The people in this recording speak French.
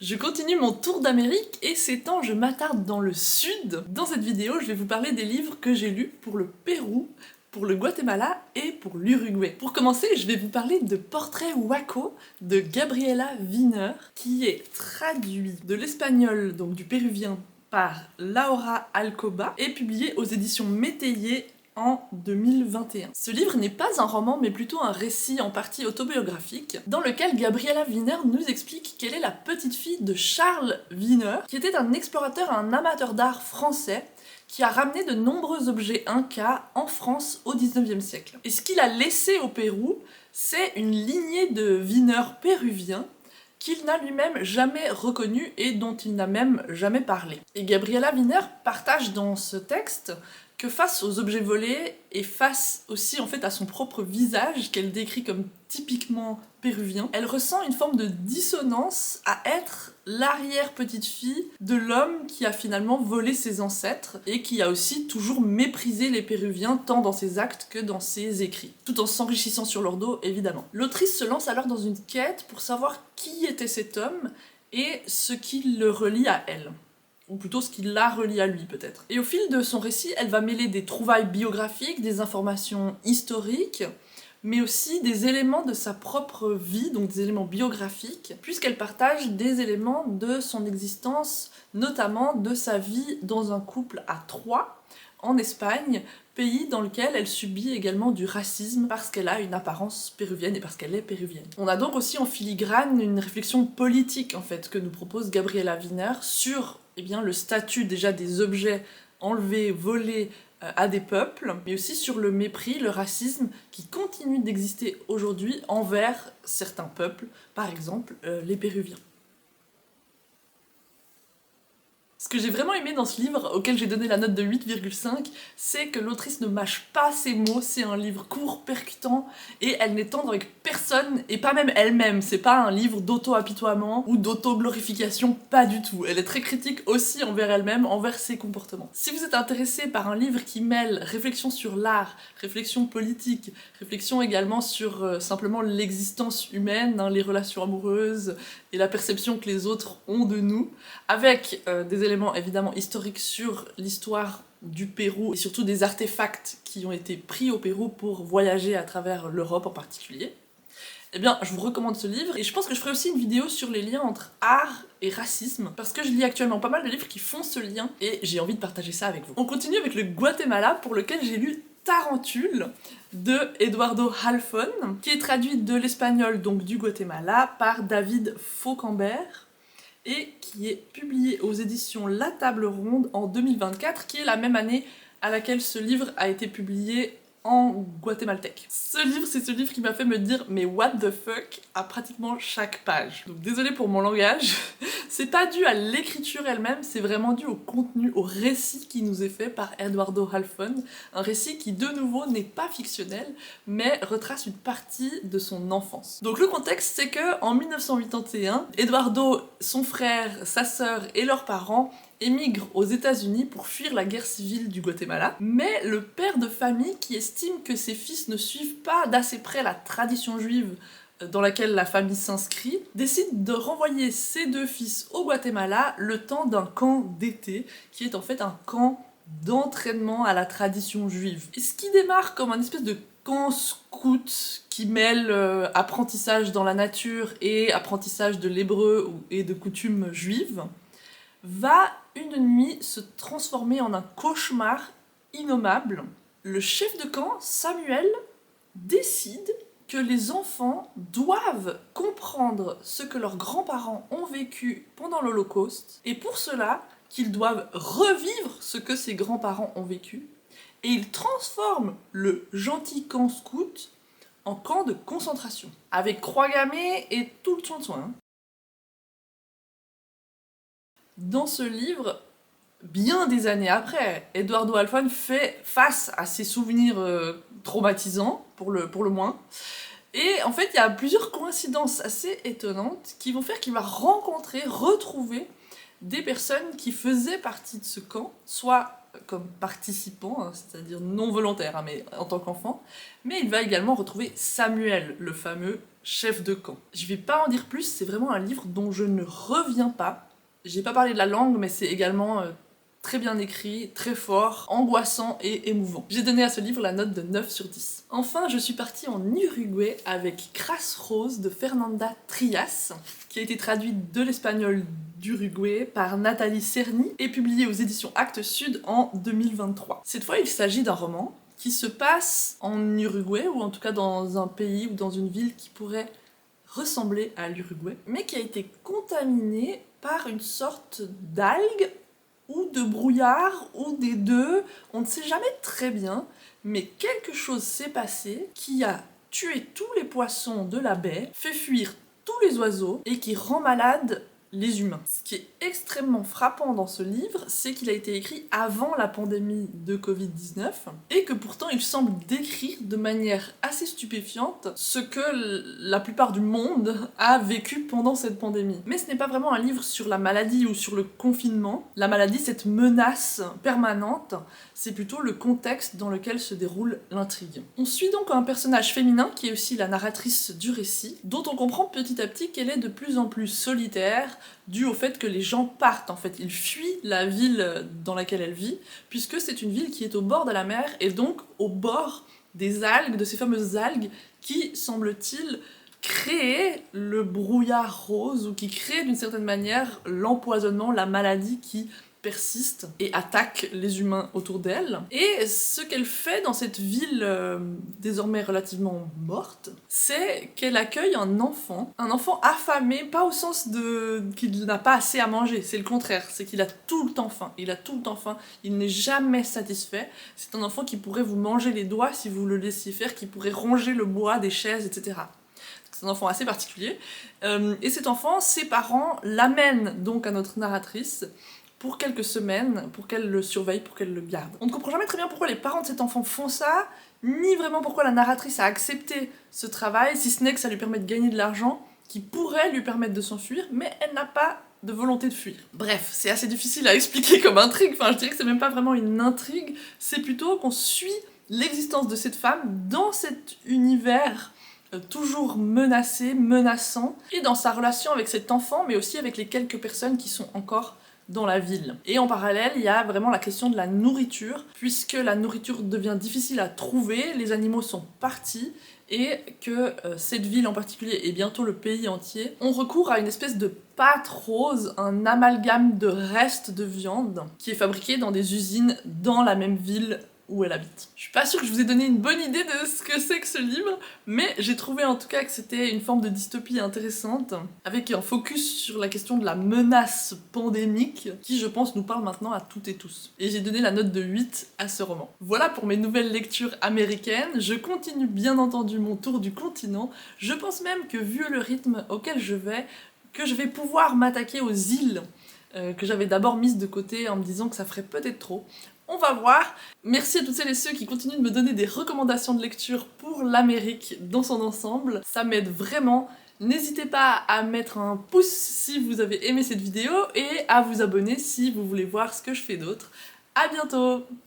Je continue mon tour d'Amérique et ces temps je m'attarde dans le sud. Dans cette vidéo, je vais vous parler des livres que j'ai lus pour le Pérou, pour le Guatemala et pour l'Uruguay. Pour commencer, je vais vous parler de Portrait Huaco de Gabriela Wiener, qui est traduit de l'espagnol, donc du péruvien, par Laura Alcoba et publié aux éditions Métayer en 2021. Ce livre n'est pas un roman, mais plutôt un récit en partie autobiographique, dans lequel Gabriela Wiener nous explique quelle est la petite fille de Charles Wiener, qui était un explorateur et un amateur d'art français, qui a ramené de nombreux objets incas en France au 19e siècle. Et ce qu'il a laissé au Pérou, c'est une lignée de Wiener péruviens, qu'il n'a lui-même jamais reconnu et dont il n'a même jamais parlé. Et Gabriela Wiener partage dans ce texte que face aux objets volés et face aussi en fait à son propre visage qu'elle décrit comme typiquement péruvien, elle ressent une forme de dissonance à être l'arrière-petite-fille de l'homme qui a finalement volé ses ancêtres et qui a aussi toujours méprisé les Péruviens tant dans ses actes que dans ses écrits, tout en s'enrichissant sur leur dos évidemment. L'autrice se lance alors dans une quête pour savoir qui était cet homme et ce qui le relie à elle. Ou plutôt ce qui la relie à lui peut-être. Et au fil de son récit, elle va mêler des trouvailles biographiques, des informations historiques, mais aussi des éléments de sa propre vie, donc des éléments biographiques, puisqu'elle partage des éléments de son existence, notamment de sa vie dans un couple à Troyes, en Espagne, pays dans lequel elle subit également du racisme parce qu'elle a une apparence péruvienne et parce qu'elle est péruvienne. On a donc aussi en filigrane une réflexion politique en fait que nous propose Gabriela Wiener sur le statut déjà des objets enlevés, volés à des peuples, mais aussi sur le mépris, le racisme qui continue d'exister aujourd'hui envers certains peuples, par exemple les Péruviens. Ce que j'ai vraiment aimé dans ce livre, auquel j'ai donné la note de 8,5, c'est que l'autrice ne mâche pas ses mots, c'est un livre court, percutant, et elle n'est tendre avec personne, et pas même elle-même. C'est pas un livre d'auto-apitoiement ou d'auto-glorification, pas du tout. Elle est très critique aussi envers elle-même, envers ses comportements. Si vous êtes intéressé par un livre qui mêle réflexion sur l'art, réflexion politique, réflexion également sur simplement l'existence humaine, les relations amoureuses, et la perception que les autres ont de nous, avec des éléments évidemment historiques sur l'histoire du Pérou et surtout des artefacts qui ont été pris au Pérou pour voyager à travers l'Europe en particulier, eh bien je vous recommande ce livre et je pense que je ferai aussi une vidéo sur les liens entre art et racisme parce que je lis actuellement pas mal de livres qui font ce lien et j'ai envie de partager ça avec vous. On continue avec le Guatemala pour lequel j'ai lu Tarentule de Eduardo Halfon, qui est traduit de l'espagnol donc du Guatemala par David Fauquembert et qui est publié aux éditions La Table Ronde en 2024, qui est la même année à laquelle ce livre a été publié en guatémaltèque. Ce livre, c'est ce livre qui m'a fait me dire mais what the fuck à pratiquement chaque page. Donc désolée pour mon langage, c'est pas dû à l'écriture elle-même, c'est vraiment dû au contenu, au récit qui nous est fait par Eduardo Halfon, un récit qui de nouveau n'est pas fictionnel, mais retrace une partie de son enfance. Donc le contexte, c'est que en 1981, Eduardo, son frère, sa sœur et leurs parents émigre aux États-Unis pour fuir la guerre civile du Guatemala, mais le père de famille qui estime que ses fils ne suivent pas d'assez près la tradition juive dans laquelle la famille s'inscrit, décide de renvoyer ses deux fils au Guatemala le temps d'un camp d'été, qui est en fait un camp d'entraînement à la tradition juive. Et ce qui démarre comme un espèce de camp scout qui mêle apprentissage dans la nature et apprentissage de l'hébreu et de coutumes juives, va une nuit se transformer en un cauchemar innommable. Le chef de camp, Samuel, décide que les enfants doivent comprendre ce que leurs grands-parents ont vécu pendant l'Holocauste, et pour cela, qu'ils doivent revivre ce que ces grands-parents ont vécu, et ils transforment le gentil camp scout en camp de concentration, avec croix gammée et tout le soin. Dans ce livre, bien des années après, Eduardo Halfon fait face à ses souvenirs traumatisants, pour le moins. Et en fait, il y a plusieurs coïncidences assez étonnantes qui vont faire qu'il va retrouver des personnes qui faisaient partie de ce camp, soit comme participant, hein, c'est-à-dire non volontaire, hein, mais en tant qu'enfant, mais il va également retrouver Samuel, le fameux chef de camp. Je vais pas en dire plus, c'est vraiment un livre dont je ne reviens pas. J'ai pas parlé de la langue, mais c'est également très bien écrit, très fort, angoissant et émouvant. J'ai donné à ce livre la note de 9 sur 10. Enfin, je suis partie en Uruguay avec Crasse Rose de Fernanda Trias, qui a été traduite de l'espagnol d'Uruguay par Nathalie Cerny et publiée aux éditions Actes Sud en 2023. Cette fois, il s'agit d'un roman qui se passe en Uruguay, ou en tout cas dans un pays ou dans une ville qui pourrait ressembler à l'Uruguay, mais qui a été contaminé par une sorte d'algue ou de brouillard, ou des deux, on ne sait jamais très bien, mais quelque chose s'est passé qui a tué tous les poissons de la baie, fait fuir tous les oiseaux, et qui rend malade les humains. Ce qui est extrêmement frappant dans ce livre, c'est qu'il a été écrit avant la pandémie de Covid-19, et que pourtant il semble décrire de manière assez stupéfiante ce que la plupart du monde a vécu pendant cette pandémie. Mais ce n'est pas vraiment un livre sur la maladie ou sur le confinement. La maladie, cette menace permanente, c'est plutôt le contexte dans lequel se déroule l'intrigue. On suit donc un personnage féminin qui est aussi la narratrice du récit, dont on comprend petit à petit qu'elle est de plus en plus solitaire, dû au fait que les gens partent. En fait, ils fuient la ville dans laquelle elle vit, puisque c'est une ville qui est au bord de la mer, et donc au bord des algues, de ces fameuses algues qui, semble-t-il, créent le brouillard rose, ou qui créent d'une certaine manière l'empoisonnement, la maladie qui persiste et attaque les humains autour d'elle. Et ce qu'elle fait dans cette ville désormais relativement morte, c'est qu'elle accueille un enfant affamé, pas au sens de qu'il n'a pas assez à manger, c'est le contraire, c'est qu'il a tout le temps faim, il n'est jamais satisfait, c'est un enfant qui pourrait vous manger les doigts si vous le laissiez faire, qui pourrait ronger le bois des chaises, etc. C'est un enfant assez particulier, et cet enfant, ses parents l'amènent donc à notre narratrice pour quelques semaines, pour qu'elle le surveille, pour qu'elle le garde. On ne comprend jamais très bien pourquoi les parents de cet enfant font ça, ni vraiment pourquoi la narratrice a accepté ce travail, si ce n'est que ça lui permet de gagner de l'argent, qui pourrait lui permettre de s'enfuir, mais elle n'a pas de volonté de fuir. Bref, c'est assez difficile à expliquer comme intrigue, enfin je dirais que c'est même pas vraiment une intrigue, c'est plutôt qu'on suit l'existence de cette femme dans cet univers toujours menacé, menaçant, et dans sa relation avec cet enfant, mais aussi avec les quelques personnes qui sont encore dans la ville. Et en parallèle, il y a vraiment la question de la nourriture, puisque la nourriture devient difficile à trouver, les animaux sont partis, et que cette ville en particulier, et bientôt le pays entier, ont recours à une espèce de pâte rose, un amalgame de restes de viande, qui est fabriqué dans des usines dans la même ville où elle habite. Je suis pas sûre que je vous ai donné une bonne idée de ce que c'est que ce livre, mais j'ai trouvé en tout cas que c'était une forme de dystopie intéressante, avec un focus sur la question de la menace pandémique, qui je pense nous parle maintenant à toutes et tous. Et j'ai donné la note de 8 à ce roman. Voilà pour mes nouvelles lectures américaines, je continue bien entendu mon tour du continent, je pense même que vu le rythme auquel je vais pouvoir m'attaquer aux îles que j'avais d'abord mises de côté en me disant que ça ferait peut-être trop. On va voir. Merci à toutes celles et ceux qui continuent de me donner des recommandations de lecture pour l'Amérique dans son ensemble. Ça m'aide vraiment. N'hésitez pas à mettre un pouce si vous avez aimé cette vidéo et à vous abonner si vous voulez voir ce que je fais d'autre. À bientôt!